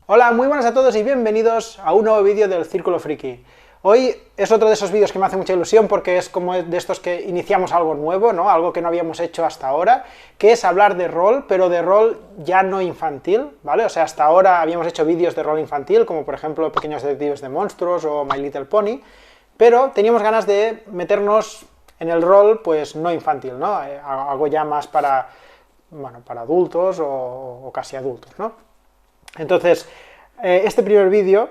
Hola, muy buenas a todos y bienvenidos a un nuevo vídeo del Círculo Friki. Hoy es otro de esos vídeos que me hace mucha ilusión porque es como de estos que iniciamos algo nuevo, ¿no? Algo que no habíamos hecho hasta ahora, que es hablar de rol, pero de rol ya no infantil, ¿vale? O sea, hasta ahora habíamos hecho vídeos de rol infantil, como por ejemplo Pequeños Detectives de Monstruos o My Little Pony, pero teníamos ganas de meternos en el rol, pues no infantil, ¿no? Algo ya más para, bueno, para adultos o casi adultos, ¿no? Entonces, este primer vídeo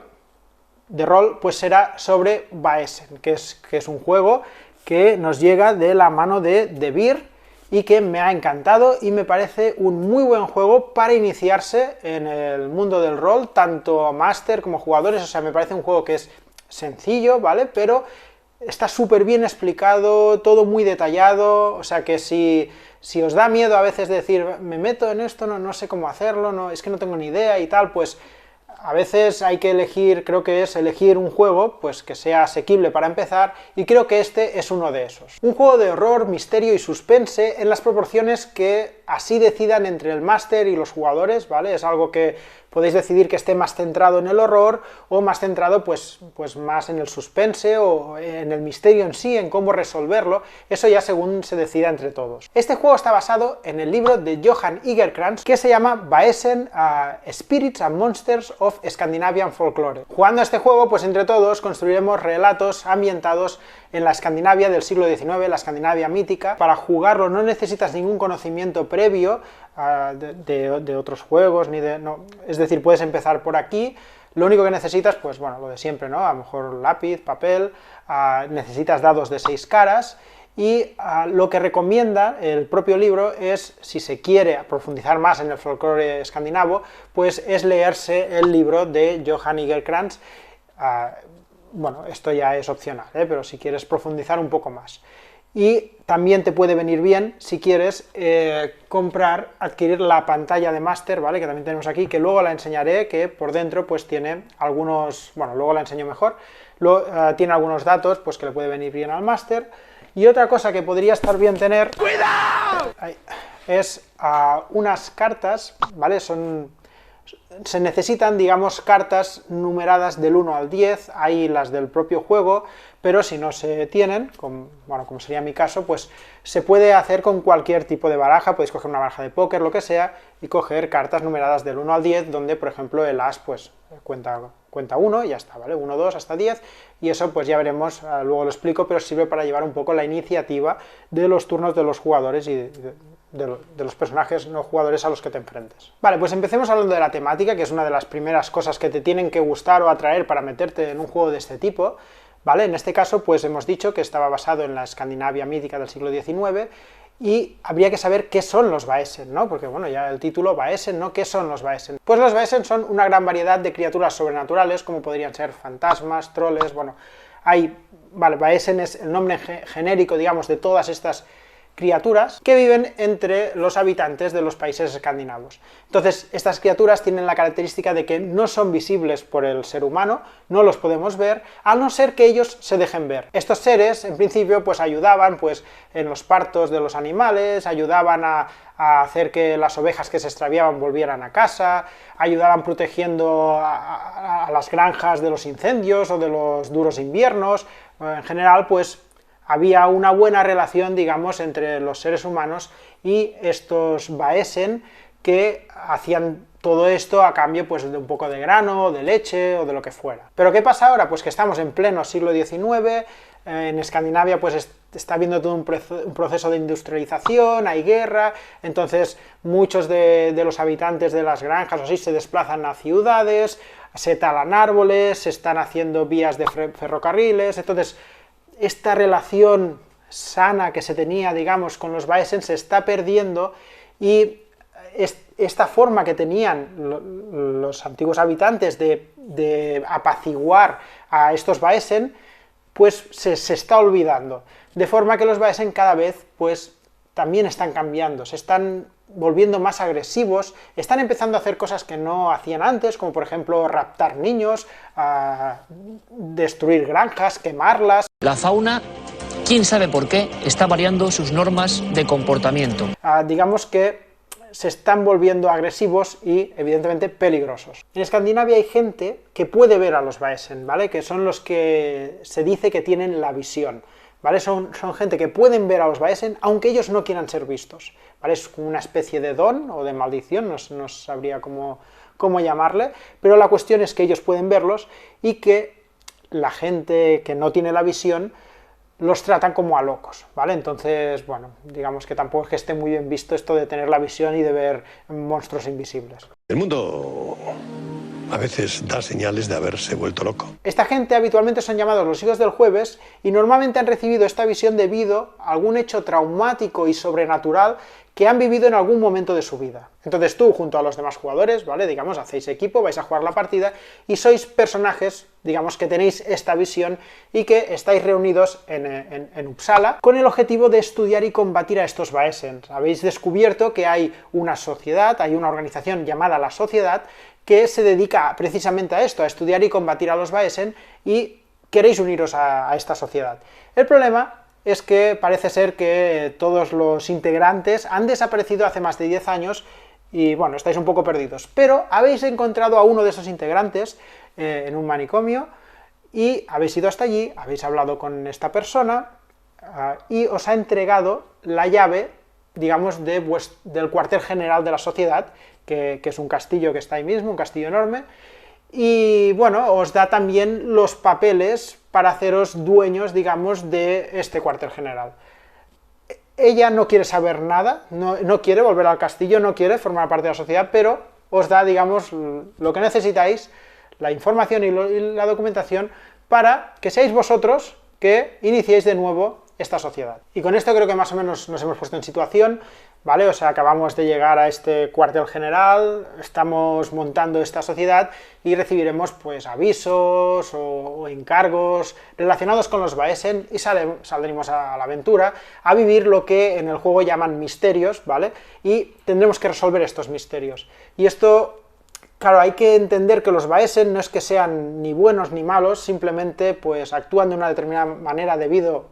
de rol pues será sobre Vaesen, que es un juego que nos llega de la mano de The Beer y que me ha encantado y me parece un muy buen juego para iniciarse en el mundo del rol, tanto máster como jugadores. O sea, me parece un juego que es sencillo, ¿vale? Pero está súper bien explicado, todo muy detallado, o sea que si os da miedo a veces decir, me meto en esto, no sé cómo hacerlo, es que no tengo ni idea y tal, pues a veces hay que elegir, creo que es elegir un juego pues que sea asequible para empezar, y creo que este es uno de esos. Un juego de horror, misterio y suspense en las proporciones que así decidan entre el máster y los jugadores, ¿vale? Es algo que podéis decidir que esté más centrado en el horror o más centrado pues más en el suspense o en el misterio en sí, en cómo resolverlo, eso ya según se decida entre todos. Este juego está basado en el libro de Johan Igerkrans que se llama Vaesen, Spirits and Monsters of Scandinavian Folklore. Jugando a este juego, pues entre todos construiremos relatos ambientados en la Escandinavia del siglo XIX, la Escandinavia mítica. Para jugarlo no necesitas ningún conocimiento previo de otros juegos, es decir, puedes empezar por aquí. Lo único que necesitas, pues bueno, lo de siempre, ¿no? A lo mejor lápiz, papel, necesitas dados de 6 caras, y lo que recomienda el propio libro es, si se quiere profundizar más en el folclore escandinavo, pues es leerse el libro de Johan Igerkrans. Bueno, esto ya es opcional, pero si quieres profundizar un poco más. Y también te puede venir bien, si quieres, adquirir la pantalla de máster, ¿vale? Que también tenemos aquí, que luego la enseñaré, que por dentro pues tiene algunos, bueno, luego la enseño mejor, tiene algunos datos pues que le puede venir bien al máster. Y otra cosa que podría estar bien tener, ¡cuidado!, es unas cartas, ¿vale? Se necesitan, digamos, cartas numeradas del 1 al 10, hay las del propio juego, pero si no se tienen, como sería mi caso, pues se puede hacer con cualquier tipo de baraja. Podéis coger una baraja de póker, lo que sea, y coger cartas numeradas del 1 al 10, donde, por ejemplo, el as pues cuenta 1 y ya está, ¿vale? 1, 2, hasta 10, y eso pues ya veremos, luego lo explico, pero sirve para llevar un poco la iniciativa de los turnos de los jugadores y de los personajes no jugadores a los que te enfrentes. Vale, pues empecemos hablando de la temática, que es una de las primeras cosas que te tienen que gustar o atraer para meterte en un juego de este tipo, ¿vale? En este caso, pues hemos dicho que estaba basado en la Escandinavia mítica del siglo XIX, y habría que saber qué son los Vaesen, ¿no? Porque, bueno, ya el título Vaesen, ¿no? ¿Qué son los Vaesen? Pues los Vaesen son una gran variedad de criaturas sobrenaturales, como podrían ser fantasmas, troles, bueno, Vaesen es el nombre genérico, digamos, de todas estas criaturas que viven entre los habitantes de los países escandinavos. Entonces, estas criaturas tienen la característica de que no son visibles por el ser humano, no los podemos ver, a no ser que ellos se dejen ver. Estos seres, en principio, pues ayudaban pues en los partos de los animales, ayudaban a hacer que las ovejas que se extraviaban volvieran a casa, ayudaban protegiendo a las granjas de los incendios o de los duros inviernos. En general, pues había una buena relación, digamos, entre los seres humanos y estos Vaesen, que hacían todo esto a cambio pues de un poco de grano, de leche o de lo que fuera. ¿Pero qué pasa ahora? Pues que estamos en pleno siglo XIX, en Escandinavia pues está habiendo todo un proceso de industrialización, hay guerra, entonces muchos de los habitantes de las granjas o así se desplazan a ciudades, se talan árboles, se están haciendo vías de ferrocarriles. Entonces esta relación sana que se tenía, digamos, con los Vaesen se está perdiendo, y esta forma que tenían los antiguos habitantes de apaciguar a estos Vaesen, pues se está olvidando, de forma que los Vaesen cada vez pues también están cambiando, se están volviendo más agresivos, están empezando a hacer cosas que no hacían antes, como por ejemplo raptar niños, destruir granjas, quemarlas. La fauna, quién sabe por qué, está variando sus normas de comportamiento. Digamos que se están volviendo agresivos y, evidentemente, peligrosos. En Escandinavia hay gente que puede ver a los Vaesen, ¿vale? Que son los que se dice que tienen la visión, ¿vale? Son gente que pueden ver a los Vaesen, aunque ellos no quieran ser vistos, ¿vale? Es como una especie de don o de maldición, no sabría cómo llamarle, pero la cuestión es que ellos pueden verlos y que la gente que no tiene la visión los tratan como a locos, ¿vale? Entonces, bueno, digamos que tampoco es que esté muy bien visto esto de tener la visión y de ver monstruos invisibles. El mundo a veces da señales de haberse vuelto loco. Esta gente habitualmente son llamados los hijos del jueves y normalmente han recibido esta visión debido a algún hecho traumático y sobrenatural que han vivido en algún momento de su vida. Entonces tú, junto a los demás jugadores, ¿vale? Digamos, hacéis equipo, vais a jugar la partida y sois personajes, digamos, que tenéis esta visión y que estáis reunidos en Uppsala con el objetivo de estudiar y combatir a estos Vaesen. Habéis descubierto que hay una sociedad, hay una organización llamada la Sociedad que se dedica precisamente a esto, a estudiar y combatir a los Vaesen, y queréis uniros a esta sociedad. El problema es que parece ser que todos los integrantes han desaparecido hace más de 10 años y, bueno, estáis un poco perdidos. Pero habéis encontrado a uno de esos integrantes en un manicomio y habéis ido hasta allí, habéis hablado con esta persona y os ha entregado la llave, digamos, del cuartel general de la sociedad, que es un castillo que está ahí mismo, un castillo enorme, y bueno, os da también los papeles para haceros dueños, digamos, de este cuartel general. Ella no quiere saber nada, no quiere volver al castillo, no quiere formar parte de la sociedad, pero os da, digamos, lo que necesitáis, la información y la documentación para que seáis vosotros que iniciéis de nuevo esta sociedad. Y con esto creo que más o menos nos hemos puesto en situación, ¿vale? O sea, acabamos de llegar a este cuartel general, estamos montando esta sociedad y recibiremos, pues, avisos o encargos relacionados con los Vaesen y saldremos a la aventura a vivir lo que en el juego llaman misterios, ¿vale? Y tendremos que resolver estos misterios. Y esto, claro, hay que entender que los Vaesen no es que sean ni buenos ni malos, simplemente pues actúan de una determinada manera debido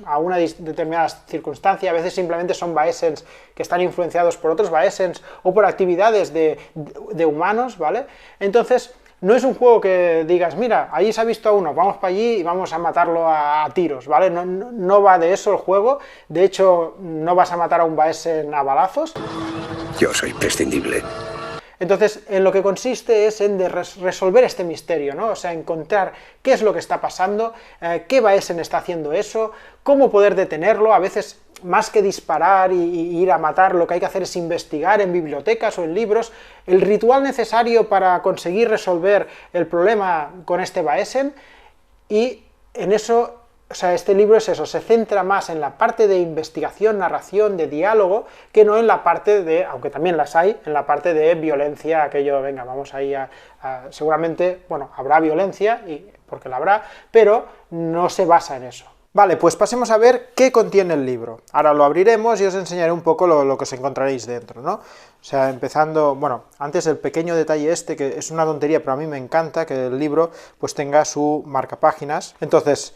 a una determinada circunstancia. A veces simplemente son Vaesens que están influenciados por otros Vaesens o por actividades de humanos, ¿vale? Entonces, no es un juego que digas, mira, allí se ha visto a uno, vamos para allí y vamos a matarlo a tiros, ¿vale? No va de eso el juego. De hecho, no vas a matar a un Vaesen a balazos. Yo soy prescindible. Entonces, en lo que consiste es en resolver este misterio, ¿no? O sea, encontrar qué es lo que está pasando, qué Vaesen está haciendo eso, cómo poder detenerlo. A veces, más que disparar y ir a matar, lo que hay que hacer es investigar en bibliotecas o en libros el ritual necesario para conseguir resolver el problema con este Vaesen, y en eso, o sea, este libro es eso, se centra más en la parte de investigación, narración, de diálogo, que no en la parte de, aunque también las hay, en la parte de violencia, aquello, venga, vamos ahí seguramente, bueno, habrá violencia, porque la habrá, pero no se basa en eso. Vale, pues pasemos a ver qué contiene el libro. Ahora lo abriremos y os enseñaré un poco lo que os encontraréis dentro, ¿no? O sea, empezando, bueno, antes el pequeño detalle este, que es una tontería, pero a mí me encanta que el libro pues tenga su marcapáginas. Entonces,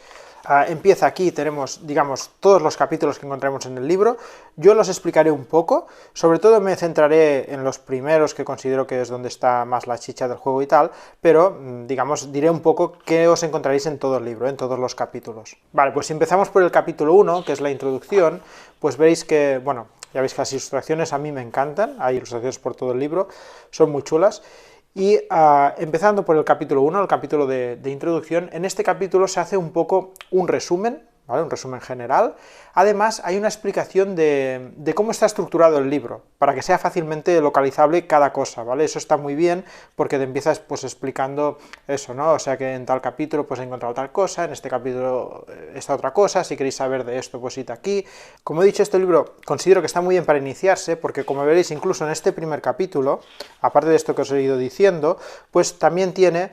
empieza aquí, tenemos, digamos, todos los capítulos que encontramos en el libro. Yo los explicaré un poco, sobre todo me centraré en los primeros, que considero que es donde está más la chicha del juego y tal, pero, digamos, diré un poco qué os encontraréis en todo el libro, en todos los capítulos. Vale, pues si empezamos por el capítulo 1, que es la introducción, pues veréis que, bueno, ya veis que las ilustraciones a mí me encantan, hay ilustraciones por todo el libro, son muy chulas. Y empezando por el capítulo 1, el capítulo de introducción, en este capítulo se hace un poco un resumen, ¿vale? Un resumen general. Además, hay una explicación de cómo está estructurado el libro, para que sea fácilmente localizable cada cosa, ¿vale? Eso está muy bien, porque te empiezas pues explicando eso, ¿no? O sea, que en tal capítulo pues he encontrado tal cosa, en este capítulo esta otra cosa, si queréis saber de esto, pues id aquí. Como he dicho, este libro considero que está muy bien para iniciarse, porque como veréis, incluso en este primer capítulo, aparte de esto que os he ido diciendo, pues también tiene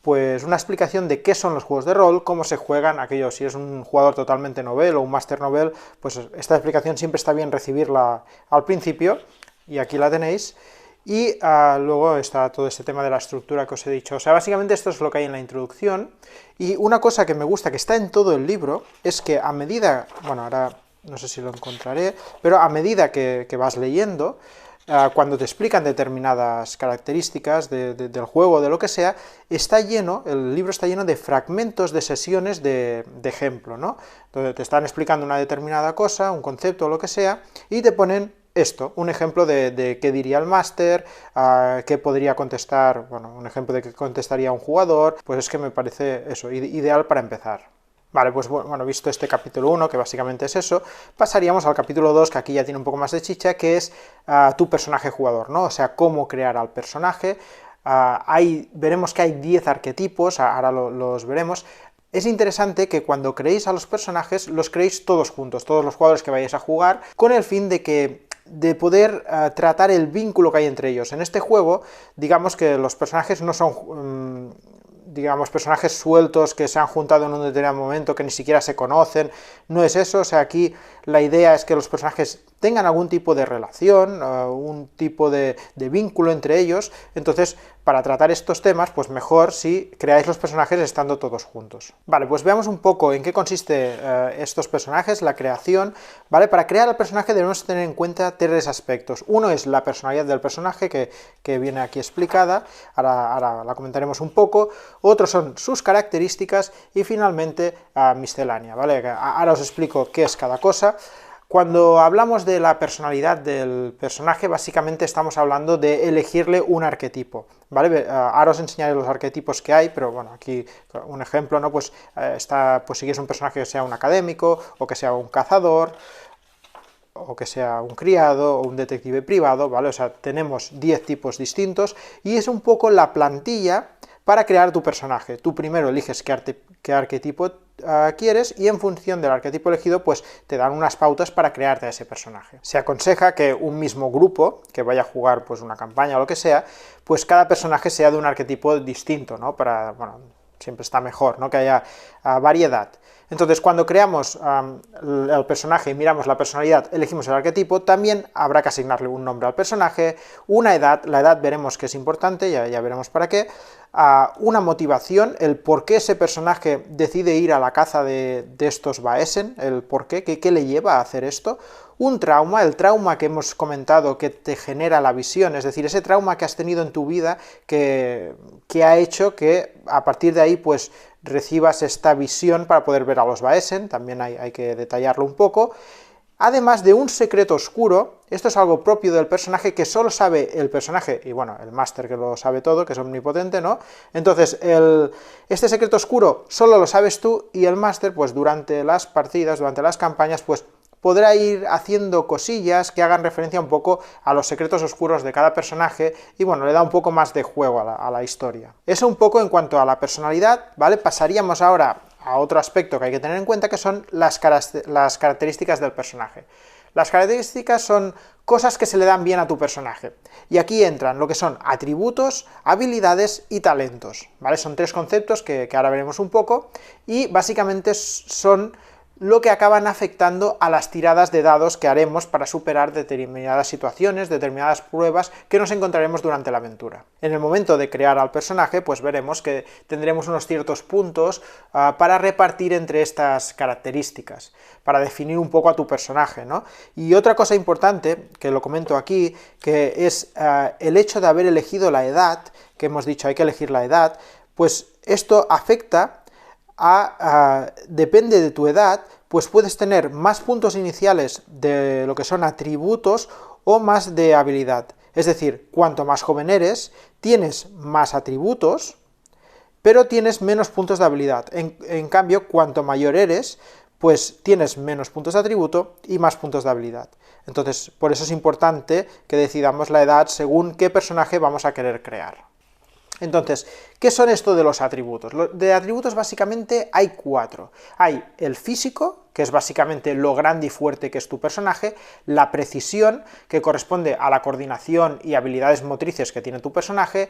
pues una explicación de qué son los juegos de rol, cómo se juegan, aquello, si es un jugador totalmente novel o un master novel, pues esta explicación siempre está bien recibirla al principio, y aquí la tenéis, y luego está todo este tema de la estructura que os he dicho. O sea, básicamente esto es lo que hay en la introducción, y una cosa que me gusta, que está en todo el libro, es que a medida, bueno, ahora no sé si lo encontraré, pero a medida que vas leyendo, cuando te explican determinadas características del juego, de lo que sea, el libro está lleno de fragmentos de sesiones de ejemplo, ¿no? Donde te están explicando una determinada cosa, un concepto o lo que sea, y te ponen un ejemplo de qué diría el máster, qué podría contestar, bueno, un ejemplo de qué contestaría un jugador, pues es que me parece eso, ideal para empezar. Vale, pues bueno, visto este capítulo 1, que básicamente es eso, pasaríamos al capítulo 2, que aquí ya tiene un poco más de chicha, que es tu personaje jugador, ¿no? O sea, cómo crear al personaje. Veremos que hay 10 arquetipos, ahora los veremos. Es interesante que cuando creéis a los personajes, los creéis todos juntos, todos los jugadores que vayáis a jugar, con el fin de poder tratar el vínculo que hay entre ellos. En este juego, digamos que los personajes no son digamos, personajes sueltos que se han juntado en un determinado momento, que ni siquiera se conocen, no es eso. O sea, aquí la idea es que los personajes tengan algún tipo de relación, un tipo de vínculo entre ellos. Entonces, para tratar estos temas, pues mejor si creáis los personajes estando todos juntos. Vale, pues veamos un poco en qué consiste estos personajes, la creación. Vale, para crear al personaje debemos tener en cuenta 3 aspectos. Uno es la personalidad del personaje, que viene aquí explicada, ahora la comentaremos un poco. Otros son sus características y finalmente miscelánea, ¿vale? Ahora os explico qué es cada cosa. Cuando hablamos de la personalidad del personaje, básicamente estamos hablando de elegirle un arquetipo, ¿vale? Ahora os enseñaré los arquetipos que hay, pero bueno, aquí un ejemplo, ¿no? Pues pues si es un personaje que sea un académico, o que sea un cazador, o que sea un criado, o un detective privado, ¿vale? O sea, tenemos 10 tipos distintos, y es un poco la plantilla para crear tu personaje. Tú primero eliges qué arquetipo quieres, y en función del arquetipo elegido, pues te dan unas pautas para crearte a ese personaje. Se aconseja que un mismo grupo, que vaya a jugar pues una campaña o lo que sea, pues cada personaje sea de un arquetipo distinto, ¿no? Bueno, siempre está mejor, ¿no? Que haya variedad. Entonces, cuando creamos el personaje y miramos la personalidad, elegimos el arquetipo, también habrá que asignarle un nombre al personaje, una edad, la edad veremos que es importante, ya veremos para qué, una motivación, el por qué ese personaje decide ir a la caza de estos Vaesen, el por qué le lleva a hacer esto, un trauma, el trauma que hemos comentado que te genera la visión, es decir, ese trauma que has tenido en tu vida que ha hecho que a partir de ahí pues recibas esta visión para poder ver a los Vaesen, también hay que detallarlo un poco. Además de un secreto oscuro, esto es algo propio del personaje que solo sabe el personaje, y bueno, el máster que lo sabe todo, que es omnipotente, ¿no? Entonces, este secreto oscuro solo lo sabes tú, y el máster, pues durante las partidas, durante las campañas, pues podrá ir haciendo cosillas que hagan referencia un poco a los secretos oscuros de cada personaje, y bueno, le da un poco más de juego a la historia. Eso un poco en cuanto a la personalidad, ¿vale? Pasaríamos ahora a otro aspecto que hay que tener en cuenta, que son las características del personaje. Las características son cosas que se le dan bien a tu personaje, y aquí entran lo que son atributos, habilidades y talentos, ¿vale? Son 3 conceptos que ahora veremos un poco, y básicamente son lo que acaban afectando a las tiradas de dados que haremos para superar determinadas situaciones, determinadas pruebas que nos encontraremos durante la aventura. En el momento de crear al personaje, pues veremos que tendremos unos ciertos puntos para repartir entre estas características, para definir un poco a tu personaje, ¿no? Y otra cosa importante, que lo comento aquí, que es el hecho de haber elegido la edad, que hemos dicho hay que elegir la edad, pues esto afecta depende de tu edad, pues puedes tener más puntos iniciales de lo que son atributos o más de habilidad. Es decir, cuanto más joven eres, tienes más atributos, pero tienes menos puntos de habilidad. En cambio, cuanto mayor eres, pues tienes menos puntos de atributo y más puntos de habilidad. Entonces, por eso es importante que decidamos la edad según qué personaje vamos a querer crear. Entonces, ¿qué son esto de los atributos? De atributos básicamente hay 4. Hay el físico, que es básicamente lo grande y fuerte que es tu personaje, la precisión, que corresponde a la coordinación y habilidades motrices que tiene tu personaje,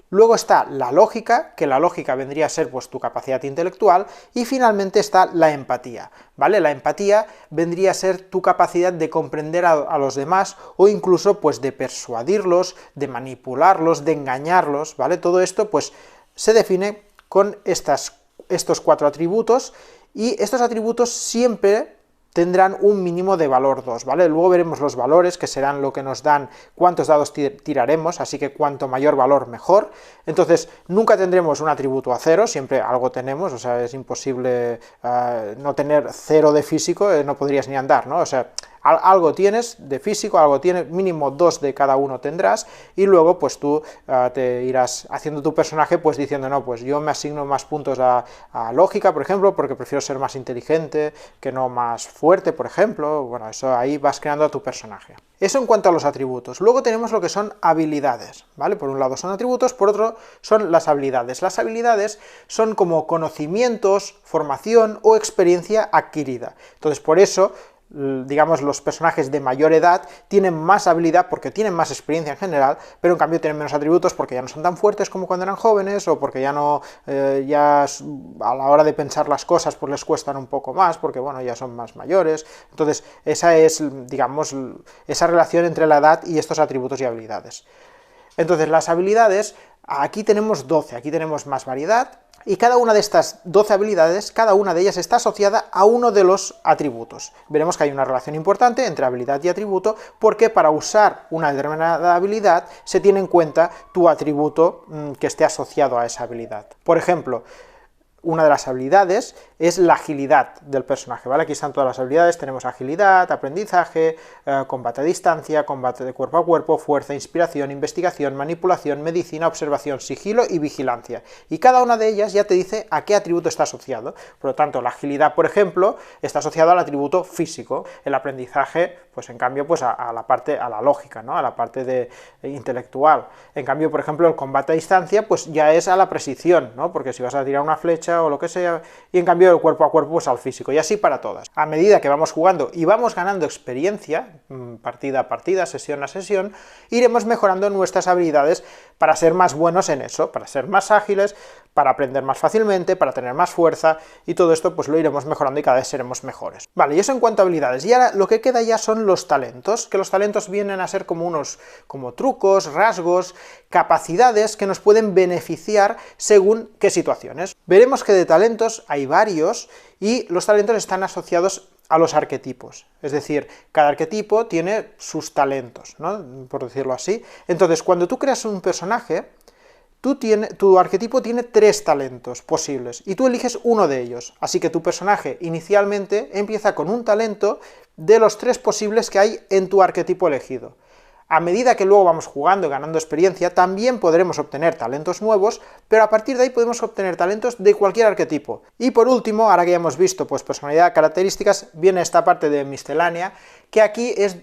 luego está la lógica, que la lógica vendría a ser pues tu capacidad intelectual, y finalmente está la empatía, ¿vale? La empatía vendría a ser tu capacidad de comprender a los demás, o incluso pues de persuadirlos, de manipularlos, de engañarlos, ¿vale? Todo esto pues se define con estos 4 atributos, y estos atributos siempre tendrán un mínimo de valor 2, ¿vale? Luego veremos los valores, que serán lo que nos dan cuántos dados tiraremos, así que cuanto mayor valor, mejor. Entonces, nunca tendremos un atributo a 0, siempre algo tenemos, o sea, es imposible no tener 0 de físico, no podrías ni andar, ¿no? O sea, algo tienes de físico, algo tienes, mínimo 2 de cada uno tendrás, y luego pues tú te irás haciendo tu personaje pues diciendo, no, pues yo me asigno más puntos a lógica, por ejemplo, porque prefiero ser más inteligente que no más fuerte, por ejemplo. Bueno, eso ahí vas creando a tu personaje. Eso en cuanto a los atributos. Luego tenemos lo que son habilidades, ¿vale? Por un lado son atributos, por otro son las habilidades. Las habilidades son como conocimientos, formación o experiencia adquirida. Entonces, por eso, digamos, los personajes de mayor edad tienen más habilidad porque tienen más experiencia en general, pero en cambio tienen menos atributos porque ya no son tan fuertes como cuando eran jóvenes, o porque ya no, ya a la hora de pensar las cosas pues les cuestan un poco más, porque bueno, ya son más mayores. Entonces esa es, digamos, esa relación entre la edad y estos atributos y habilidades. Entonces las habilidades, aquí tenemos 12, aquí tenemos más variedad, y cada una de estas 12 habilidades, cada una de ellas está asociada a uno de los atributos. Veremos que hay una relación importante entre habilidad y atributo, porque para usar una determinada habilidad se tiene en cuenta tu atributo que esté asociado a esa habilidad. Por ejemplo, una de las habilidades es la agilidad del personaje, ¿vale? Aquí están todas las habilidades, tenemos agilidad, aprendizaje, combate a distancia, combate de cuerpo a cuerpo, fuerza, inspiración, investigación, manipulación, medicina, observación, sigilo y vigilancia. Y cada una de ellas ya te dice a qué atributo está asociado. Por lo tanto, la agilidad, por ejemplo, está asociado al atributo físico. El aprendizaje, pues en cambio, pues a la parte, a la lógica, ¿no? A la parte de intelectual. En cambio, por ejemplo, el combate a distancia, pues ya es a la precisión, ¿no? Porque si vas a tirar una flecha o lo que sea, y en cambio el cuerpo a cuerpo pues al físico, y así para todas. A medida que vamos jugando y vamos ganando experiencia, partida a partida, sesión a sesión, iremos mejorando nuestras habilidades para ser más buenos en eso, para ser más ágiles, para aprender más fácilmente, para tener más fuerza, y todo esto pues lo iremos mejorando y cada vez seremos mejores. Vale, y eso en cuanto a habilidades. Y ahora lo que queda ya son los talentos, que los talentos vienen a ser como unos trucos, rasgos, capacidades que nos pueden beneficiar según qué situaciones. Veremos que de talentos hay varios, y los talentos están asociados a los arquetipos, es decir, cada arquetipo tiene sus talentos, ¿no? Por decirlo así. Entonces, cuando tú creas un personaje, tu arquetipo tiene 3 talentos posibles, y tú eliges uno de ellos, así que tu personaje inicialmente empieza con un talento de los 3 posibles que hay en tu arquetipo elegido. A medida que luego vamos jugando y ganando experiencia, también podremos obtener talentos nuevos, pero a partir de ahí podemos obtener talentos de cualquier arquetipo. Y por último, ahora que ya hemos visto pues personalidad, características, viene esta parte de miscelánea, que aquí es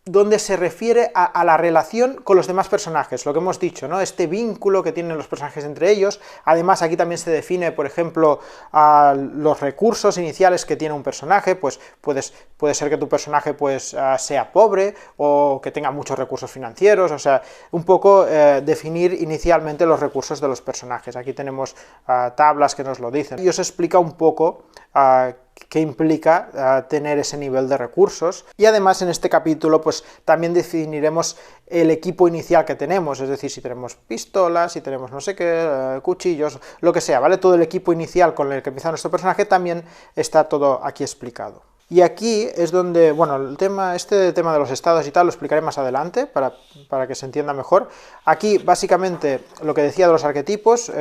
donde se refiere a la relación con los demás personajes, lo que hemos dicho, ¿no? Este vínculo que tienen los personajes entre ellos. Además, aquí también se define, por ejemplo, los recursos iniciales que tiene un personaje. Pues puede ser que tu personaje pues sea pobre, o que tenga muchos recursos financieros, o sea, un poco definir inicialmente los recursos de los personajes. Aquí tenemos tablas que nos lo dicen, y os explica un poco qué implica tener ese nivel de recursos. Y además en este capítulo pues también definiremos el equipo inicial que tenemos, es decir, si tenemos pistolas, si tenemos no sé qué, cuchillos, lo que sea, ¿vale? Todo el equipo inicial con el que empieza nuestro personaje también está todo aquí explicado. Y aquí es donde, bueno, este tema de los estados y tal lo explicaré más adelante para que se entienda mejor. Aquí básicamente lo que decía de los arquetipos,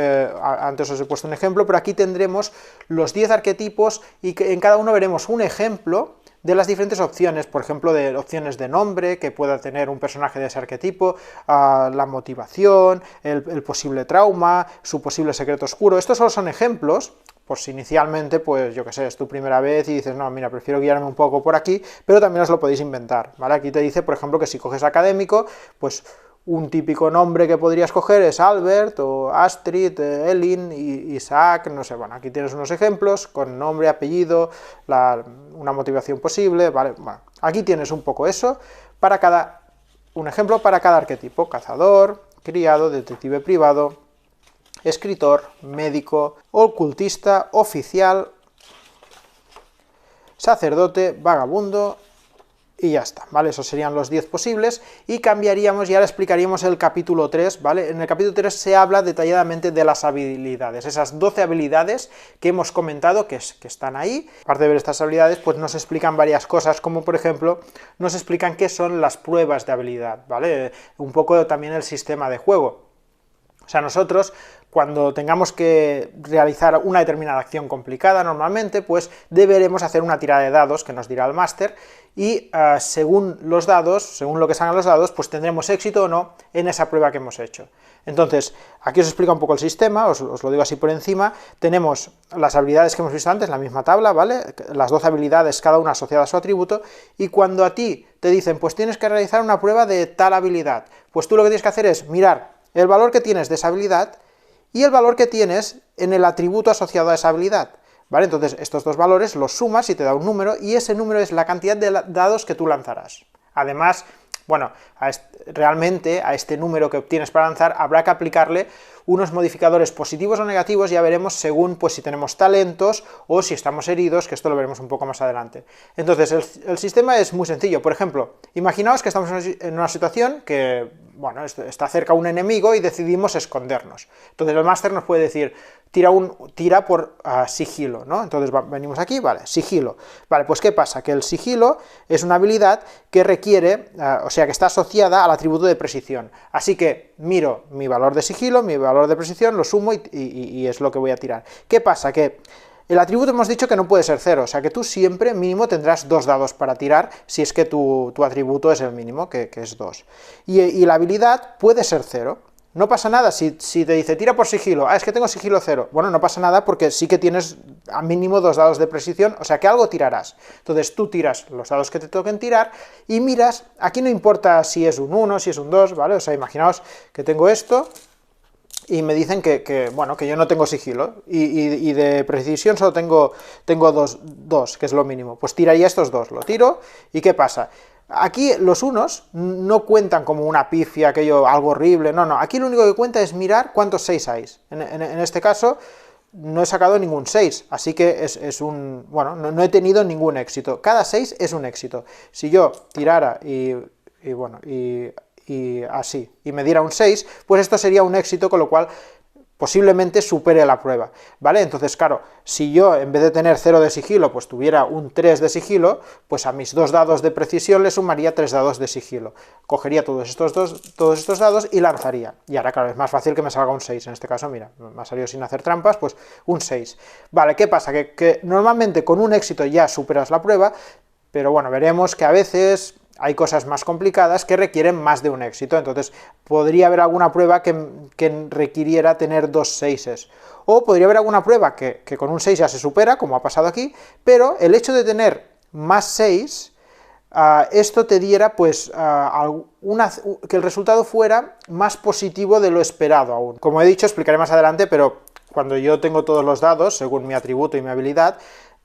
antes os he puesto un ejemplo, pero aquí tendremos los 10 arquetipos, y que en cada uno veremos un ejemplo de las diferentes opciones, por ejemplo, de opciones de nombre que pueda tener un personaje de ese arquetipo, la motivación, el posible trauma, su posible secreto oscuro. Estos solo son ejemplos, por si inicialmente, pues yo que sé, es tu primera vez y dices, no, mira, prefiero guiarme un poco por aquí, pero también os lo podéis inventar, ¿vale? Aquí te dice, por ejemplo, que si coges académico, pues un típico nombre que podrías coger es Albert, o Astrid, Elin, Isaac, no sé, bueno, aquí tienes unos ejemplos con nombre, apellido, una motivación posible, ¿vale? Bueno, aquí tienes un poco eso, un ejemplo para cada arquetipo: cazador, criado, detective privado, escritor, médico, ocultista, oficial, sacerdote, vagabundo, y ya está, ¿vale? Esos serían los 10 posibles, y cambiaríamos, y ahora explicaríamos el capítulo 3, ¿vale? En el capítulo 3 se habla detalladamente de las habilidades, esas 12 habilidades que hemos comentado que están ahí. Aparte de ver estas habilidades, pues nos explican varias cosas, como por ejemplo, nos explican qué son las pruebas de habilidad, ¿vale? Un poco también el sistema de juego. O sea, nosotros, cuando tengamos que realizar una determinada acción complicada, normalmente, pues deberemos hacer una tirada de dados, que nos dirá el máster, y según los dados, según lo que salgan los dados, pues tendremos éxito o no en esa prueba que hemos hecho. Entonces, aquí os explica un poco el sistema, os lo digo así por encima. Tenemos las habilidades que hemos visto antes, la misma tabla, ¿vale? Las 12 habilidades, cada una asociada a su atributo, y cuando a ti te dicen, pues tienes que realizar una prueba de tal habilidad, pues tú lo que tienes que hacer es mirar el valor que tienes de esa habilidad y el valor que tienes en el atributo asociado a esa habilidad, ¿vale? Entonces estos dos valores los sumas y te da un número, y ese número es la cantidad de dados que tú lanzarás. Además, bueno, realmente a este número que obtienes para lanzar habrá que aplicarle unos modificadores positivos o negativos, ya veremos según pues si tenemos talentos o si estamos heridos, que esto lo veremos un poco más adelante. Entonces el sistema es muy sencillo. Por ejemplo, imaginaos que estamos en una situación que, bueno, está cerca un enemigo y decidimos escondernos. Entonces el máster nos puede decir, tira por sigilo, ¿no? Entonces venimos aquí, vale, sigilo. Vale, pues ¿qué pasa? Que el sigilo es una habilidad que requiere, o sea, que está asociada al atributo de precisión. Así que miro mi valor de sigilo, mi valor de precisión, lo sumo y es lo que voy a tirar. ¿Qué pasa? Que el atributo hemos dicho que no puede ser 0, o sea que tú siempre mínimo tendrás 2 dados para tirar si es que tu atributo es el mínimo, que es 2. Y la habilidad puede ser 0. No pasa nada si te dice tira por sigilo, es que tengo sigilo 0. Bueno, no pasa nada porque sí que tienes a mínimo 2 dados de precisión, o sea que algo tirarás. Entonces tú tiras los dados que te toquen tirar y miras, aquí no importa si es un 1, si es un 2, ¿vale? O sea, imaginaos que tengo esto y me dicen bueno, que yo no tengo sigilo y de precisión solo tengo 2, que es lo mínimo. Pues tiraría estos 2, lo tiro y ¿qué pasa? Aquí los unos no cuentan como una pifia, algo horrible, no, aquí lo único que cuenta es mirar cuántos 6 hay. En este caso no he sacado ningún 6, así que bueno, no he tenido ningún éxito. Cada 6 es un éxito. Si yo tirara y así, y me diera un 6, pues esto sería un éxito, con lo cual posiblemente supere la prueba, ¿vale? Entonces, claro, si yo en vez de tener 0 de sigilo, pues tuviera un 3 de sigilo, pues a mis 2 dados de precisión le sumaría 3 dados de sigilo. Cogería todos estos dados y lanzaría. Y ahora, claro, es más fácil que me salga un 6. En este caso, mira, me ha salido sin hacer trampas, pues un 6. Vale, ¿qué pasa? Que normalmente con un éxito ya superas la prueba, pero bueno, veremos que a veces hay cosas más complicadas que requieren más de un éxito, entonces podría haber alguna prueba que requiriera tener 2 6s, o podría haber alguna prueba que con un 6 ya se supera, como ha pasado aquí, pero el hecho de tener más 6, esto te diera pues que el resultado fuera más positivo de lo esperado aún. Como he dicho, explicaré más adelante, pero cuando yo tengo todos los dados, según mi atributo y mi habilidad,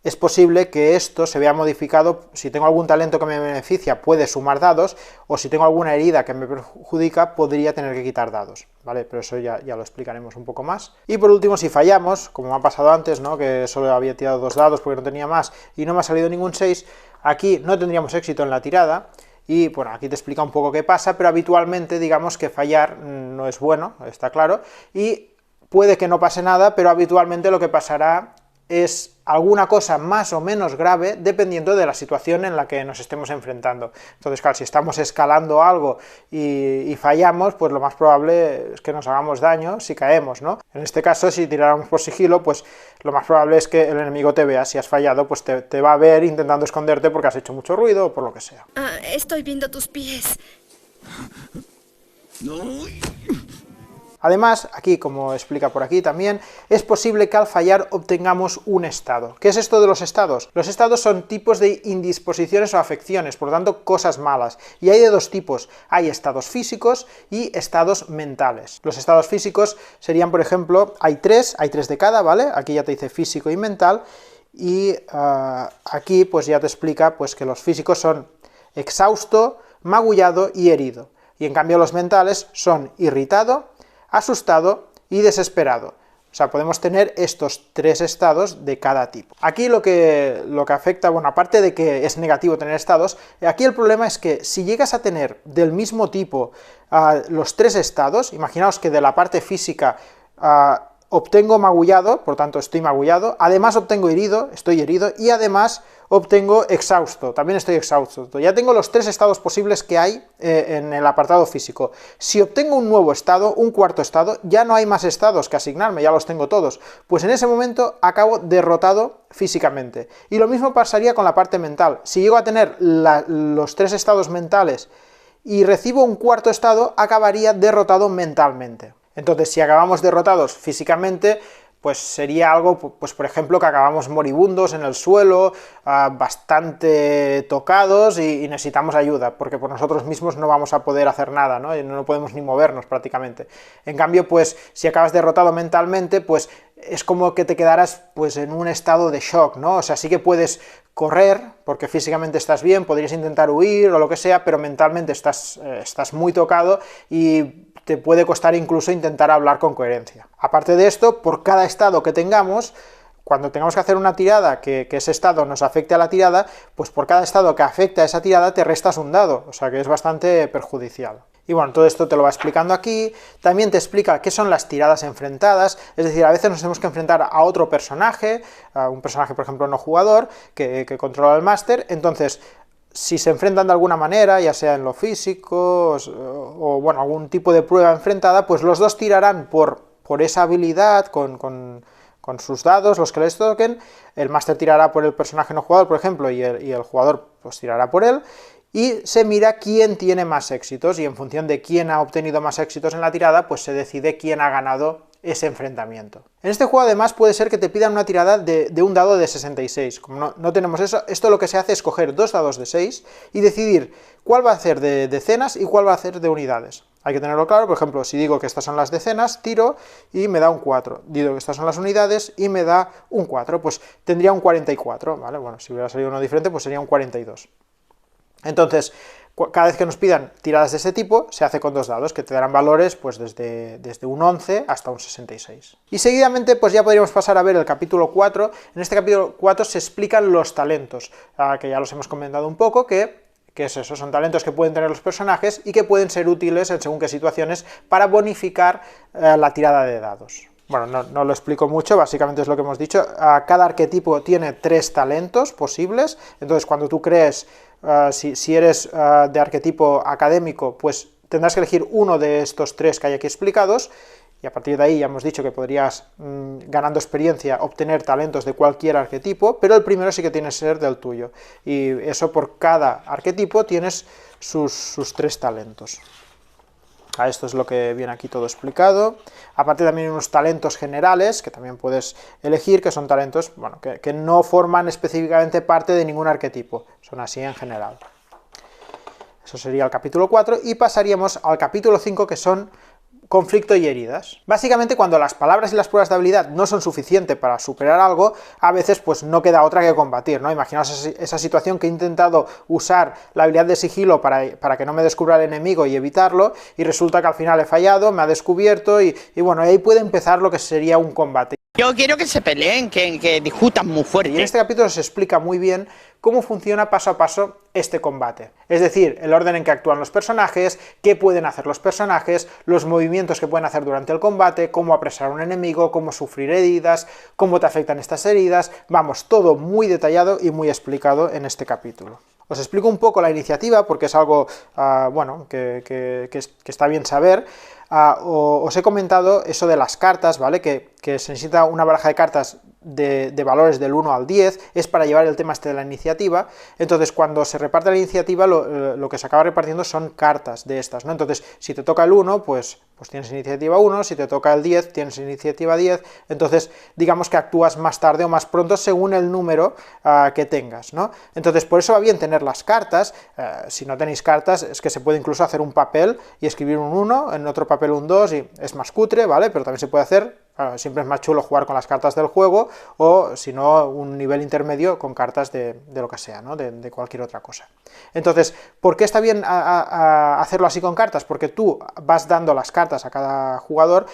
es posible que esto se vea modificado. Si tengo algún talento que me beneficia, puede sumar dados, o si tengo alguna herida que me perjudica, podría tener que quitar dados, ¿vale? Pero eso ya lo explicaremos un poco más. Y por último, si fallamos, como me ha pasado antes, ¿no? Que solo había tirado 2 dados porque no tenía más, y no me ha salido ningún 6, aquí no tendríamos éxito en la tirada, y bueno, aquí te explica un poco qué pasa, pero habitualmente digamos que fallar no es bueno, está claro, y puede que no pase nada, pero habitualmente lo que pasará es alguna cosa más o menos grave dependiendo de la situación en la que nos estemos enfrentando. Entonces, claro, si estamos escalando algo y fallamos, pues lo más probable es que nos hagamos daño si caemos, ¿no? En este caso, si tiráramos por sigilo, pues lo más probable es que el enemigo te vea. Si has fallado, pues te va a ver intentando esconderte porque has hecho mucho ruido o por lo que sea. Estoy viendo tus pies. No. Además, aquí, como explica por aquí también, es posible que al fallar obtengamos un estado. ¿Qué es esto de los estados? Los estados son tipos de indisposiciones o afecciones, por lo tanto, cosas malas. Y hay de 2 tipos. Hay estados físicos y estados mentales. Los estados físicos serían, por ejemplo, hay 3 de cada, ¿vale? Aquí ya te dice físico y mental. Y aquí pues ya te explica pues, que los físicos son exhausto, magullado y herido. Y en cambio los mentales son irritado, asustado y desesperado. O sea, podemos tener estos 3 estados de cada tipo. Aquí lo que afecta, bueno, aparte de que es negativo tener estados, aquí el problema es que si llegas a tener del mismo tipo los 3 estados, imaginaos que de la parte física obtengo magullado, por tanto estoy magullado, además obtengo herido, estoy herido, y además obtengo exhausto, también estoy exhausto. Ya tengo los 3 estados posibles que hay en el apartado físico. Si obtengo un nuevo estado, un cuarto estado, ya no hay más estados que asignarme, ya los tengo todos. Pues en ese momento acabo derrotado físicamente. Y lo mismo pasaría con la parte mental. Si llego a tener los 3 estados mentales y recibo un cuarto estado, acabaría derrotado mentalmente. Entonces, si acabamos derrotados físicamente, pues sería algo, pues por ejemplo, que acabamos moribundos en el suelo, bastante tocados y necesitamos ayuda, porque por nosotros mismos no vamos a poder hacer nada, ¿no? Y no podemos ni movernos prácticamente. En cambio, pues si acabas derrotado mentalmente, pues es como que te quedaras pues en un estado de shock, ¿no? O sea, sí que puedes correr, porque físicamente estás bien, podrías intentar huir o lo que sea, pero mentalmente estás muy tocado y te puede costar incluso intentar hablar con coherencia. Aparte de esto, por cada estado que tengamos, cuando tengamos que hacer una tirada que ese estado nos afecte a la tirada, pues por cada estado que afecta a esa tirada te restas un dado, o sea que es bastante perjudicial. Y bueno, todo esto te lo va explicando aquí. También te explica qué son las tiradas enfrentadas, es decir, a veces nos tenemos que enfrentar a otro personaje, a un personaje, por ejemplo, no jugador, que controla el máster. Entonces, si se enfrentan de alguna manera, ya sea en lo físico o bueno, algún tipo de prueba enfrentada, pues los dos tirarán por esa habilidad con sus dados, los que les toquen. El máster tirará por el personaje no jugador, por ejemplo, y el jugador pues tirará por él, y se mira quién tiene más éxitos, y en función de quién ha obtenido más éxitos en la tirada, pues se decide quién ha ganado ese enfrentamiento. En este juego además puede ser que te pidan una tirada de un dado de 66, como no tenemos eso, esto lo que se hace es coger 2 dados de 6 y decidir cuál va a hacer de decenas y cuál va a hacer de unidades. Hay que tenerlo claro, por ejemplo, si digo que estas son las decenas, tiro y me da un 4. Digo que estas son las unidades y me da un 4, pues tendría un 44, ¿vale? Bueno, si hubiera salido uno diferente, pues sería un 42. Entonces, cada vez que nos pidan tiradas de ese tipo, se hace con 2 dados, que te darán valores pues desde un 11 hasta un 66. Y seguidamente pues ya podríamos pasar a ver el capítulo 4. En este capítulo 4 se explican los talentos, que ya los hemos comentado un poco, que es eso, son talentos que pueden tener los personajes y que pueden ser útiles en según qué situaciones para bonificar la tirada de dados. Bueno, no lo explico mucho, básicamente es lo que hemos dicho. Cada arquetipo tiene 3 talentos posibles, entonces cuando tú crees, si eres de arquetipo académico, pues tendrás que elegir uno de estos 3 que hay aquí explicados, y a partir de ahí ya hemos dicho que podrías, ganando experiencia, obtener talentos de cualquier arquetipo, pero el primero sí que tiene que ser del tuyo, y eso por cada arquetipo tienes sus 3 talentos. Esto es lo que viene aquí todo explicado. Aparte también hay unos talentos generales que también puedes elegir, que son talentos bueno, que no forman específicamente parte de ningún arquetipo, son así en general. Eso sería el capítulo 4 y pasaríamos al capítulo 5, que son conflicto y heridas. Básicamente, cuando las palabras y las pruebas de habilidad no son suficientes para superar algo, a veces pues no queda otra que combatir, ¿no? Imaginaos esa situación que he intentado usar la habilidad de sigilo para que no me descubra el enemigo y evitarlo, y resulta que al final he fallado, me ha descubierto, y bueno, ahí puede empezar lo que sería un combate. Yo quiero que se peleen, que discutan muy fuerte. Y en este capítulo se explica muy bien cómo funciona paso a paso este combate. Es decir, el orden en que actúan los personajes, qué pueden hacer los personajes, los movimientos que pueden hacer durante el combate, cómo apresar a un enemigo, cómo sufrir heridas, cómo te afectan estas heridas. Vamos, todo muy detallado y muy explicado en este capítulo. Os explico un poco la iniciativa porque es algo bueno, que está bien saber. Os he comentado eso de las cartas, ¿vale? Que se necesita una baraja de cartas de valores del 1 al 10, es para llevar el tema este de la iniciativa. Entonces cuando se reparte la iniciativa lo que se acaba repartiendo son cartas de estas, ¿no? Entonces si te toca el 1, pues tienes iniciativa 1, si te toca el 10, tienes iniciativa 10, entonces digamos que actúas más tarde o más pronto según el número que tengas, ¿no? Entonces por eso va bien tener las cartas. Si no tenéis cartas es que se puede incluso hacer un papel y escribir un 1, en otro papel un 2, y es más cutre, ¿vale? Pero también se puede hacer Claro, siempre es más chulo jugar con las cartas del juego o, si no, un nivel intermedio con cartas de lo que sea, ¿no? de cualquier otra cosa. Entonces, ¿por qué está bien hacerlo así con cartas? Porque tú vas dando las cartas a cada jugador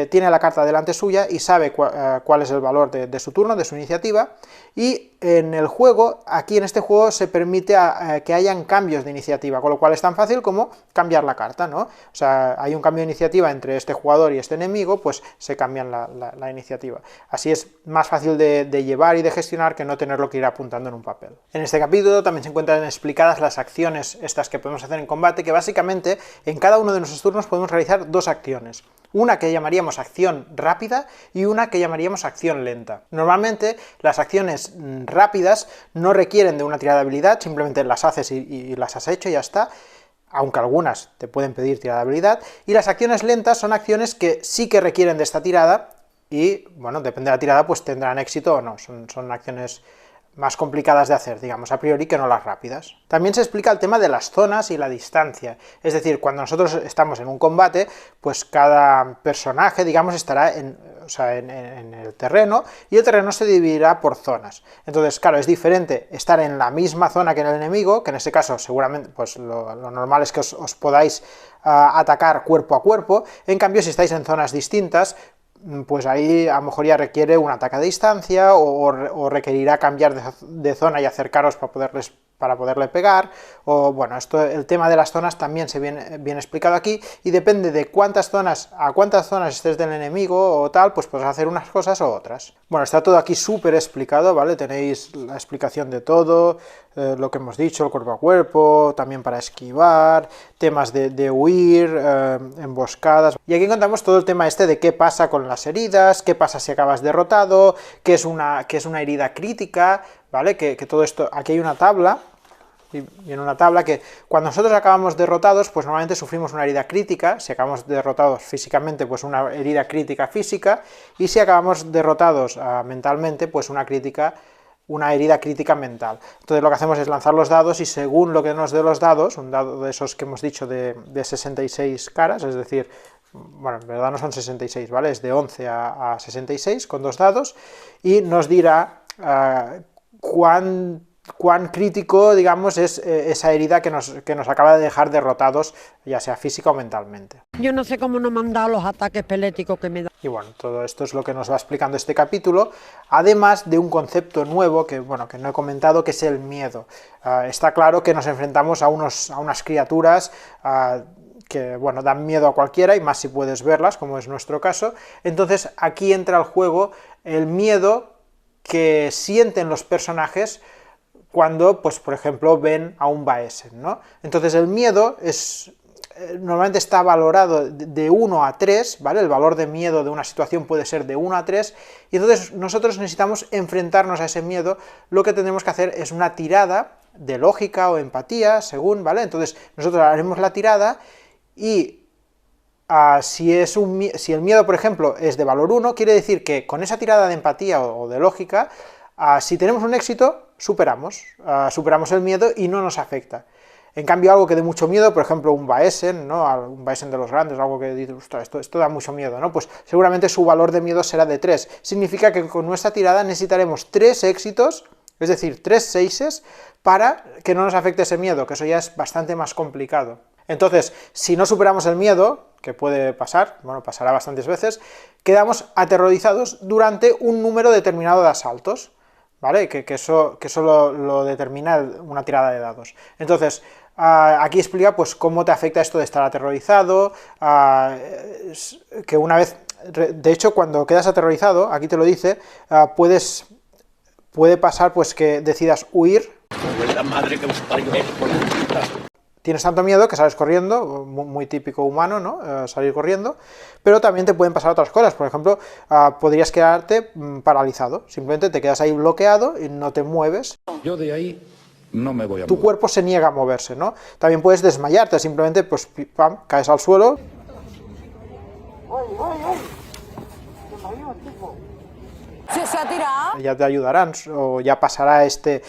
tiene la carta delante suya y sabe cuál es el valor de su turno, de su iniciativa, y en el juego, aquí en este juego, se permite que hayan cambios de iniciativa, con lo cual es tan fácil como cambiar la carta, ¿no? O sea, hay un cambio de iniciativa entre este jugador y este enemigo, pues se cambian la iniciativa. Así es más fácil de llevar y de gestionar que no tenerlo que ir apuntando en un papel. En este capítulo también se encuentran explicadas las acciones estas que podemos hacer en combate, que básicamente en cada uno de nuestros turnos podemos realizar dos acciones. Una que llamaríamos acción rápida y una que llamaríamos acción lenta. Normalmente las acciones rápidas no requieren de una tirada de habilidad, simplemente las haces y las has hecho y ya está, aunque algunas te pueden pedir tirada de habilidad, y las acciones lentas son acciones que sí que requieren de esta tirada y, bueno, depende de la tirada, pues tendrán éxito o no, son acciones más complicadas de hacer, digamos, a priori, que no las rápidas. También se explica el tema de las zonas y la distancia, es decir, cuando nosotros estamos en un combate, pues cada personaje, digamos, estará en el terreno, y el terreno se dividirá por zonas. Entonces, claro, es diferente estar en la misma zona que el enemigo, que en este caso seguramente pues lo normal es que os podáis atacar cuerpo a cuerpo. En cambio, si estáis en zonas distintas, pues ahí a lo mejor ya requiere un ataque a distancia o requerirá cambiar de zona y acercaros para poderle pegar, o bueno, el tema de las zonas también se viene explicado aquí, y depende de a cuántas zonas estés del enemigo o tal, pues puedes hacer unas cosas o otras. Bueno, está todo aquí súper explicado, ¿vale? Tenéis la explicación de todo, lo que hemos dicho, el cuerpo a cuerpo, también para esquivar, temas de huir, emboscadas, y aquí encontramos todo el tema de qué pasa con las heridas, qué pasa si acabas derrotado, qué es una herida crítica, ¿vale? Que todo esto, aquí hay una tabla, y en una tabla que cuando nosotros acabamos derrotados, pues normalmente sufrimos una herida crítica. Si acabamos derrotados físicamente, pues una herida crítica física, y si acabamos derrotados mentalmente, pues una herida crítica mental. Entonces lo que hacemos es lanzar los dados, y según lo que nos dé los dados, un dado de esos que hemos dicho de 66 caras, es decir, bueno, en verdad no son 66, ¿vale? Es de 11 a 66 con dos dados, y nos dirá cuán crítico, digamos, es esa herida que nos acaba de dejar derrotados, ya sea física o mentalmente. Yo no sé cómo no me han dado los ataques epiléticos que me dan. Y bueno, todo esto es lo que nos va explicando este capítulo, además de un concepto nuevo que no he comentado, que es el miedo. Está claro que nos enfrentamos a unas criaturas que, bueno, dan miedo a cualquiera, y más si puedes verlas, como es nuestro caso. Entonces aquí entra al juego el miedo que sienten los personajes cuando, pues por ejemplo, ven a un Baesen, ¿no? Entonces el miedo normalmente está valorado de 1 a 3, ¿vale? El valor de miedo de una situación puede ser de 1 a 3, y entonces nosotros necesitamos enfrentarnos a ese miedo. Lo que tendremos que hacer es una tirada de lógica o empatía, según, ¿vale? Entonces nosotros haremos la tirada, y si el miedo, por ejemplo, es de valor 1, quiere decir que con esa tirada de empatía o de lógica, si tenemos un éxito, superamos el miedo y no nos afecta. En cambio, algo que dé mucho miedo, por ejemplo, un Baesen, ¿no? Un Baesen de los grandes, algo que dice, ostras, esto da mucho miedo, ¿no? Pues seguramente su valor de miedo será de 3. Significa que con nuestra tirada necesitaremos 3 éxitos, es decir, 3 seises, para que no nos afecte ese miedo, que eso ya es bastante más complicado. Entonces, si no superamos el miedo, que puede pasar, bueno, pasará bastantes veces, quedamos aterrorizados durante un número determinado de asaltos, ¿vale? Que eso lo determina una tirada de dados. Entonces, aquí explica pues cómo te afecta esto de estar aterrorizado, que una vez, de hecho, cuando quedas aterrorizado, aquí te lo dice, puede pasar pues que decidas huir. La madre que os parió. Tienes tanto miedo que sales corriendo, muy típico humano, ¿no? Salir corriendo, pero también te pueden pasar otras cosas. Por ejemplo, podrías quedarte paralizado, simplemente te quedas ahí bloqueado y no te mueves. Yo de ahí no me voy a mover. Tu cuerpo se niega a moverse, ¿no? También puedes desmayarte, simplemente pues pam, caes al suelo. ¿Se ha tirado? Ya te ayudarán, o ya pasará este